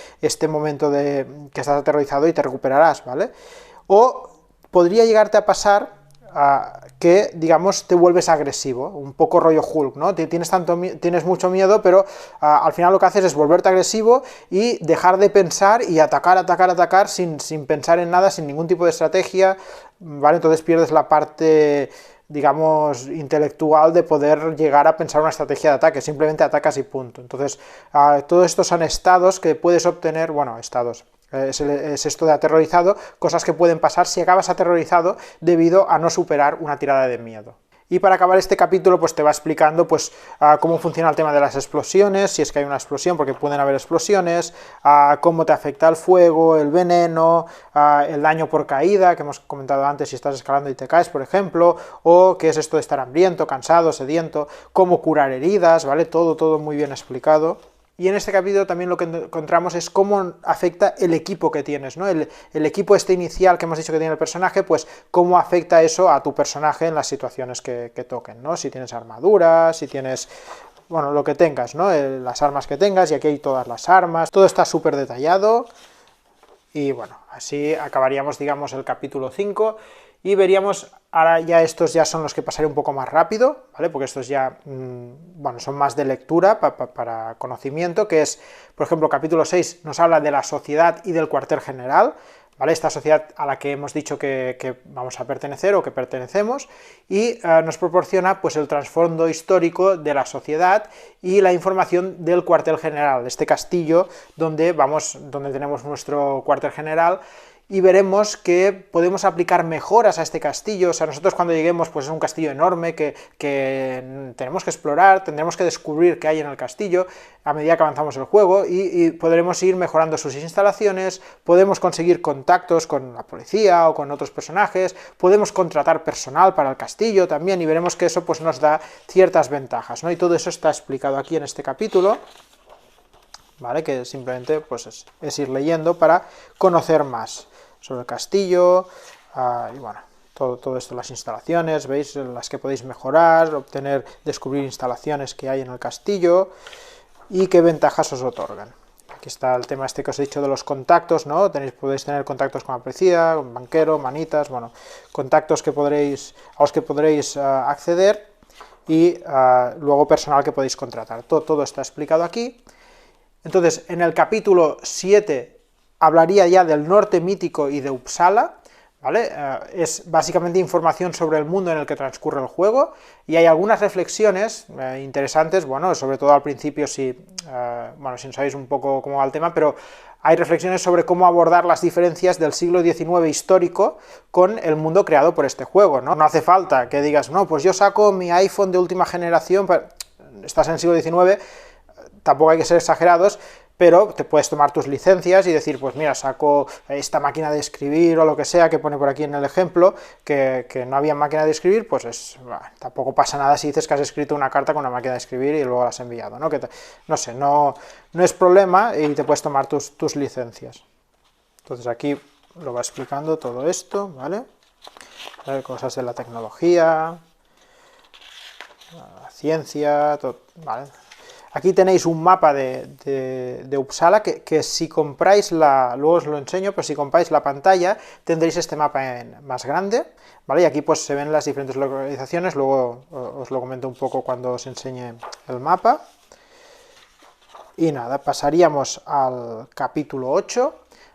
momento de que estás aterrorizado y te recuperarás, ¿vale? O podría llegarte a pasar que, digamos, te vuelves agresivo, un poco rollo Hulk, ¿no? Tienes mucho miedo, pero al final lo que haces es volverte agresivo y dejar de pensar y atacar sin pensar en nada, sin ningún tipo de estrategia, ¿vale? Entonces pierdes la parte, digamos, intelectual de poder llegar a pensar una estrategia de ataque, simplemente atacas y punto. Entonces, todos estos son estados que puedes obtener, bueno, estados... Es esto de aterrorizado, cosas que pueden pasar si acabas aterrorizado debido a no superar una tirada de miedo. Y para acabar este capítulo pues te va explicando pues cómo funciona el tema de las explosiones, si es que hay una explosión, porque pueden haber explosiones, cómo te afecta el fuego, el veneno, el daño por caída, que hemos comentado antes si estás escalando y te caes, por ejemplo, o qué es esto de estar hambriento, cansado, sediento, cómo curar heridas, ¿vale? Todo muy bien explicado. Y en este capítulo también lo que encontramos es cómo afecta el equipo que tienes, ¿no? El equipo este inicial que hemos dicho que tiene el personaje, pues cómo afecta eso a tu personaje en las situaciones que toquen, ¿no? Si tienes armadura, si tienes, bueno, lo que tengas, ¿no? Las armas que tengas, y aquí hay todas las armas, todo está súper detallado. Y bueno, así acabaríamos, digamos, el capítulo 5, y veríamos, ahora ya estos ya son los que pasaré un poco más rápido, ¿vale? Porque estos ya, bueno, son más de lectura para conocimiento, que es, por ejemplo, capítulo 6 nos habla de la sociedad y del cuartel general, ¿vale? Esta sociedad a la que hemos dicho que vamos a pertenecer o que pertenecemos, y nos proporciona pues el trasfondo histórico de la sociedad y la información del cuartel general, este castillo donde tenemos nuestro cuartel general, y veremos que podemos aplicar mejoras a este castillo. O sea, nosotros cuando lleguemos pues es un castillo enorme que tenemos que explorar, tendremos que descubrir qué hay en el castillo a medida que avanzamos el juego, y podremos ir mejorando sus instalaciones, podemos conseguir contactos con la policía o con otros personajes, podemos contratar personal para el castillo también, y veremos que eso pues nos da ciertas ventajas, ¿no? Y todo eso está explicado aquí en este capítulo, ¿vale? Que simplemente pues es ir leyendo para conocer más sobre el castillo, y bueno, todo esto, las instalaciones, veis, las que podéis mejorar, descubrir instalaciones que hay en el castillo y qué ventajas os otorgan. Aquí está el tema este que os he dicho de los contactos, ¿no? Podéis tener contactos con la policía, con banquero, manitas, bueno, contactos a los que podréis acceder, y luego personal que podéis contratar. Todo está explicado aquí. Entonces, en el capítulo 7 hablaría ya del norte mítico y de Uppsala, ¿vale? Es básicamente información sobre el mundo en el que transcurre el juego, y hay algunas reflexiones interesantes, bueno, sobre todo al principio si no sabéis un poco cómo va el tema, pero hay reflexiones sobre cómo abordar las diferencias del siglo XIX histórico con el mundo creado por este juego, ¿no? No hace falta que digas, no, pues yo saco mi iPhone de última generación, estás en el siglo XIX, tampoco hay que ser exagerados, pero te puedes tomar tus licencias y decir, pues mira, saco esta máquina de escribir o lo que sea que pone por aquí en el ejemplo, que no había máquina de escribir, pues tampoco pasa nada si dices que has escrito una carta con una máquina de escribir y luego la has enviado, ¿no? No es problema, y te puedes tomar tus licencias. Entonces aquí lo va explicando todo esto, ¿vale? Cosas de la tecnología, la ciencia, todo, ¿vale? Aquí tenéis un mapa de Uppsala que si compráis luego os lo enseño, pero si compráis la pantalla tendréis este mapa más grande, ¿vale? Y aquí pues se ven las diferentes localizaciones, luego os lo comento un poco cuando os enseñe el mapa. Y nada, pasaríamos al capítulo 8,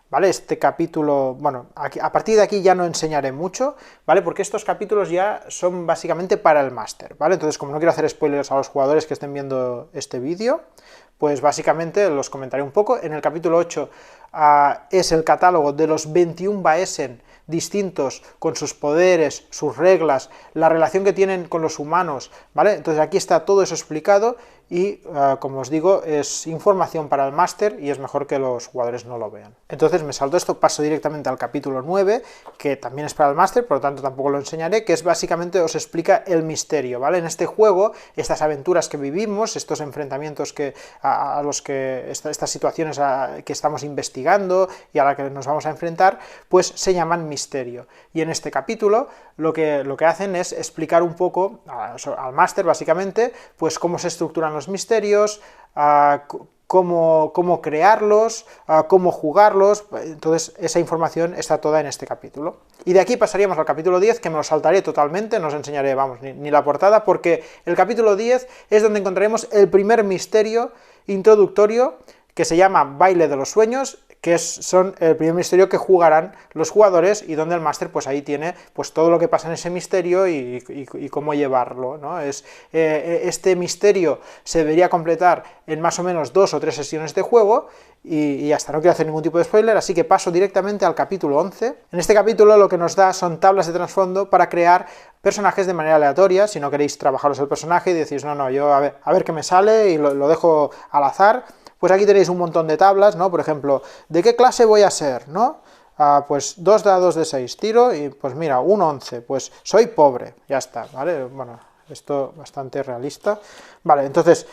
¿vale? Este capítulo, bueno, a partir de aquí ya no enseñaré mucho, ¿vale? Porque estos capítulos ya son básicamente para el máster, ¿vale? Entonces, como no quiero hacer spoilers a los jugadores que estén viendo este vídeo, pues básicamente los comentaré un poco. En el capítulo 8 es el catálogo de los 21 Baesen distintos, con sus poderes, sus reglas, la relación que tienen con los humanos, ¿vale? Entonces aquí está todo eso explicado, y como os digo, es información para el máster y es mejor que los jugadores no lo vean. Entonces me salto esto, paso directamente al capítulo 9, que también es para el máster, por lo tanto tampoco lo enseñaré, que es básicamente, os explica el misterio, ¿vale? En este juego, estas aventuras que vivimos, estos enfrentamientos estas situaciones que estamos investigando y a las que nos vamos a enfrentar, pues se llaman misterio. Y en este capítulo lo que hacen es explicar un poco al máster, básicamente, pues cómo se estructuran los misterios, cómo crearlos, cómo jugarlos. Entonces esa información está toda en este capítulo. Y de aquí pasaríamos al capítulo 10, que me lo saltaré totalmente, no os enseñaré, vamos, ni la portada, porque el capítulo 10 es donde encontraremos el primer misterio introductorio, que se llama Baile de los Sueños, que son el primer misterio que jugarán los jugadores, y donde el máster pues ahí tiene pues todo lo que pasa en ese misterio y cómo llevarlo, ¿no? Este misterio se debería completar en más o menos 2 o 3 sesiones de juego, y hasta no quiero hacer ningún tipo de spoiler, así que paso directamente al capítulo 11. En este capítulo lo que nos da son tablas de trasfondo para crear personajes de manera aleatoria. Si no queréis trabajaros el personaje y decís, no, yo a ver qué me sale, y lo dejo al azar, pues aquí tenéis un montón de tablas, ¿no? Por ejemplo, ¿de qué clase voy a ser?, ¿no? Pues 2 dados de 6, tiro, y pues mira, un 11, pues soy pobre, ya está, ¿vale? Bueno, esto bastante realista. Vale, entonces,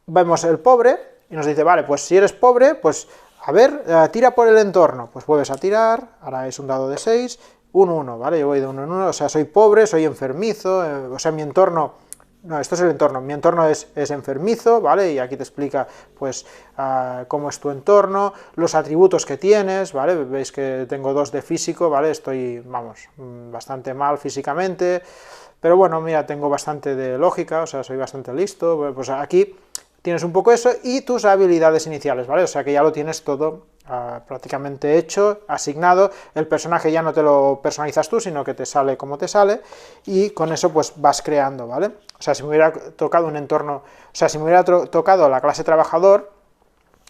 vemos el pobre, y nos dice, vale, pues si eres pobre, pues, a ver, tira por el entorno, pues vuelves a tirar, ahora es un dado de 6, un 1, ¿vale? Yo voy de 1 en 1, o sea, soy pobre, soy enfermizo, o sea, mi entorno... No, esto es el entorno, mi entorno es enfermizo, ¿vale? Y aquí te explica, pues, cómo es tu entorno, los atributos que tienes, ¿vale? Veis que tengo 2 de físico, ¿vale? Estoy, vamos, bastante mal físicamente, pero bueno, mira, tengo bastante de lógica, o sea, soy bastante listo, pues aquí tienes un poco eso, y tus habilidades iniciales, ¿vale? O sea, que ya lo tienes todo prácticamente hecho, asignado. El personaje ya no te lo personalizas tú, sino que te sale como te sale, y con eso pues vas creando, ¿vale? O sea, si me hubiera tocado un entorno, o sea, si me hubiera tocado la clase trabajador,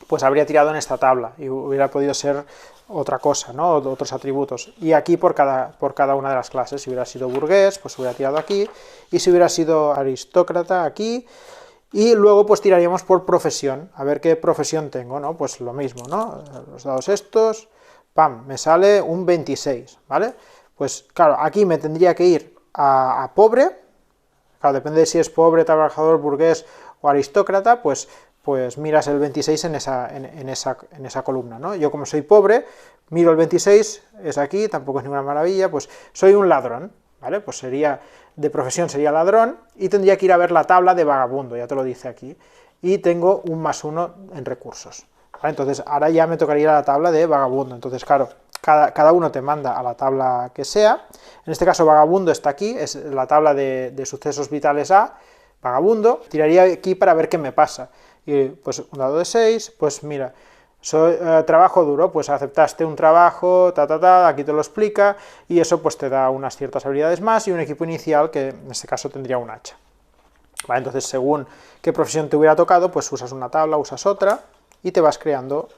pues habría tirado en esta tabla, y hubiera podido ser otra cosa, ¿no? Otros atributos. Y aquí por cada una de las clases, si hubiera sido burgués, pues hubiera tirado aquí, y si hubiera sido aristócrata, aquí. Y luego pues tiraríamos por profesión, a ver qué profesión tengo, ¿no? Pues lo mismo, ¿no? Los dados estos, ¡pam!, me sale un 26, ¿vale? Pues claro, aquí me tendría que ir a pobre, claro, depende de si es pobre, trabajador, burgués o aristócrata, pues miras el 26 en esa columna, ¿no? Yo como soy pobre, miro el 26, es aquí, tampoco es ninguna maravilla, pues soy un ladrón, ¿vale? Pues sería... de profesión sería ladrón, y tendría que ir a ver la tabla de vagabundo, ya te lo dice aquí, y tengo un +1 en recursos, ¿vale? Entonces ahora ya me tocaría la tabla de vagabundo. Entonces claro, cada uno te manda a la tabla que sea. En este caso vagabundo está aquí, es la tabla de sucesos vitales A, vagabundo. Tiraría aquí para ver qué me pasa, y pues un dado de 6, pues mira, trabajo duro, pues aceptaste un trabajo, aquí te lo explica, y eso pues te da unas ciertas habilidades más, y un equipo inicial que en este caso tendría un hacha, ¿vale? Entonces según qué profesión te hubiera tocado, pues usas una tabla, usas otra, y te vas creando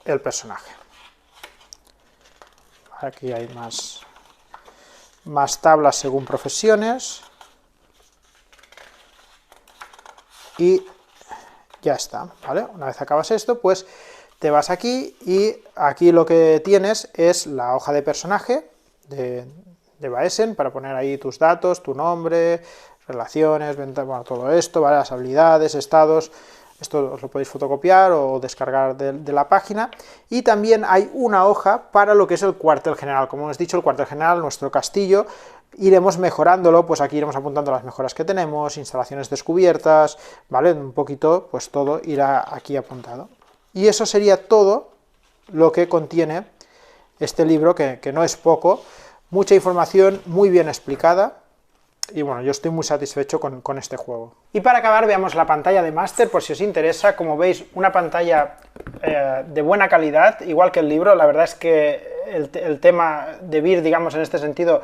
el personaje. Aquí hay más tablas según profesiones, y ya está, ¿vale? Una vez acabas esto, pues te vas aquí, y aquí lo que tienes es la hoja de personaje de Baesen, para poner ahí tus datos, tu nombre, relaciones, bueno, todo esto, ¿vale? Las habilidades, estados. Esto os lo podéis fotocopiar o descargar de la página. Y también hay una hoja para lo que es el cuartel general. Como hemos dicho, el cuartel general, nuestro castillo, iremos mejorándolo, pues aquí iremos apuntando las mejoras que tenemos, instalaciones descubiertas, ¿vale? Un poquito, pues todo irá aquí apuntado. Y eso sería todo lo que contiene este libro, que no es poco, mucha información muy bien explicada, y bueno, yo estoy muy satisfecho con este juego. Y para acabar veamos la pantalla de máster, por si os interesa. Como veis, una pantalla de buena calidad, igual que el libro. La verdad es que el tema de Beer, digamos, en este sentido,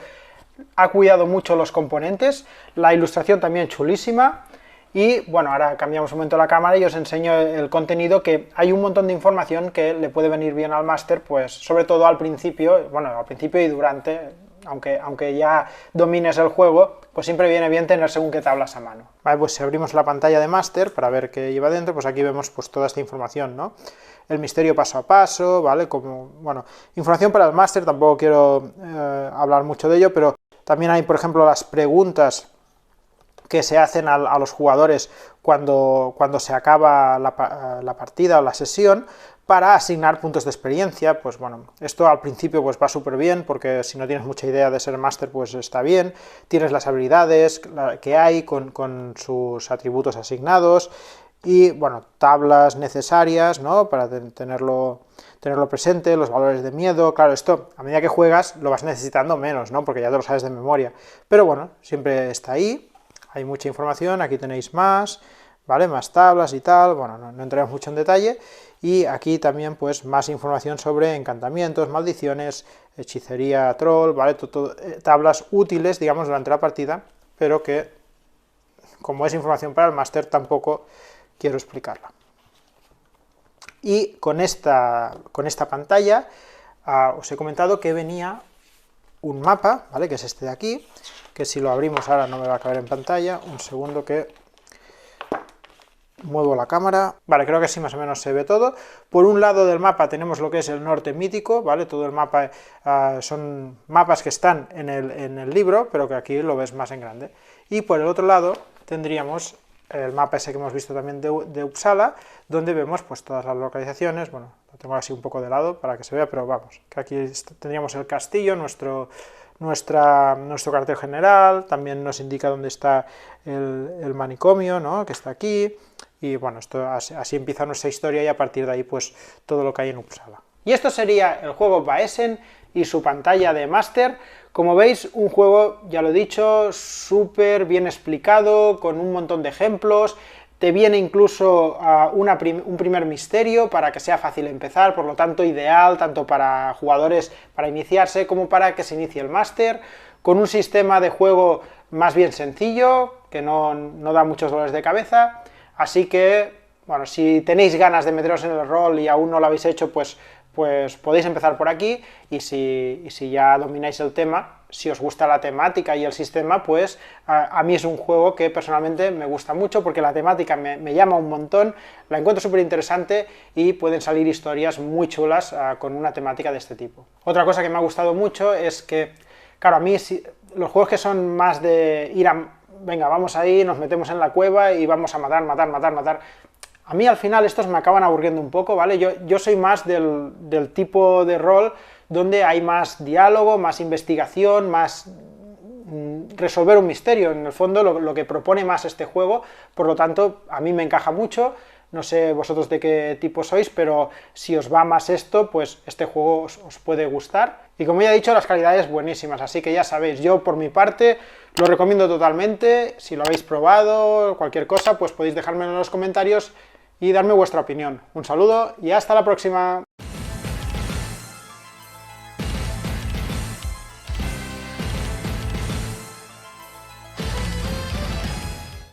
ha cuidado mucho los componentes, la ilustración también chulísima. Y bueno, ahora cambiamos un momento la cámara y os enseño el contenido, que hay un montón de información que le puede venir bien al máster, pues sobre todo al principio, bueno, al principio y durante, aunque ya domines el juego, pues siempre viene bien tener según qué tablas a mano. Vale, pues si abrimos la pantalla de máster para ver qué lleva dentro, pues aquí vemos pues toda esta información, ¿no? El misterio paso a paso, ¿vale? Como, bueno, información para el máster, tampoco quiero hablar mucho de ello, pero también hay, por ejemplo, las preguntas que se hacen a los jugadores cuando se acaba la partida o la sesión, para asignar puntos de experiencia. Pues bueno, esto al principio pues va súper bien, porque si no tienes mucha idea de ser máster, pues está bien. Tienes las habilidades que hay con sus atributos asignados, y, bueno, tablas necesarias, ¿no? Para tenerlo presente, los valores de miedo. Claro, esto a medida que juegas lo vas necesitando menos, ¿no? Porque ya te lo sabes de memoria, pero bueno, siempre está ahí, hay mucha información, aquí tenéis más, ¿vale? Más tablas y tal, bueno, no entraremos mucho en detalle, y aquí también pues más información sobre encantamientos, maldiciones, hechicería, troll, ¿vale? Tablas útiles, digamos, durante la partida, pero que, como es información para el máster, tampoco quiero explicarla. Y con esta pantalla os he comentado que venía un mapa, ¿vale? Que es este de aquí, que si lo abrimos ahora no me va a caber en pantalla, un segundo que muevo la cámara, vale, creo que sí más o menos se ve todo. Por un lado del mapa tenemos lo que es el norte mítico, ¿vale? Todo el mapa son mapas que están en el libro, pero que aquí lo ves más en grande. Y por el otro lado tendríamos el mapa ese que hemos visto también de Uppsala, donde vemos pues todas las localizaciones. Bueno, lo tengo así un poco de lado para que se vea, pero vamos, que aquí tendríamos el castillo, nuestro cartel general, también nos indica dónde está el manicomio, ¿no? Que está aquí, y bueno, así empieza nuestra historia, y a partir de ahí pues todo lo que hay en Uppsala. Y esto sería el juego Vaesen y su pantalla de máster. Como veis, un juego, ya lo he dicho, súper bien explicado, con un montón de ejemplos. Te viene incluso un primer misterio para que sea fácil empezar, por lo tanto ideal tanto para jugadores para iniciarse como para que se inicie el máster, con un sistema de juego más bien sencillo, que no da muchos dolores de cabeza. Así que, bueno, si tenéis ganas de meteros en el rol y aún no lo habéis hecho, pues podéis empezar por aquí, y si ya domináis el tema, si os gusta la temática y el sistema, pues a mí es un juego que personalmente me gusta mucho, porque la temática me llama un montón, la encuentro súper interesante y pueden salir historias muy chulas con una temática de este tipo. Otra cosa que me ha gustado mucho es que, claro, a mí los juegos que son más de ir venga, vamos ahí, nos metemos en la cueva y vamos a matar, a mí al final estos me acaban aburriendo un poco, ¿vale? Yo soy más del tipo de rol donde hay más diálogo, más investigación, más resolver un misterio, en el fondo lo que propone más este juego. Por lo tanto, a mí me encaja mucho. No sé vosotros de qué tipo sois, pero si os va más esto, pues este juego os puede gustar. Y como ya he dicho, las calidades buenísimas, así que ya sabéis, yo por mi parte lo recomiendo totalmente. Si lo habéis probado, cualquier cosa, pues podéis dejármelo en los comentarios y darme vuestra opinión. Un saludo y hasta la próxima.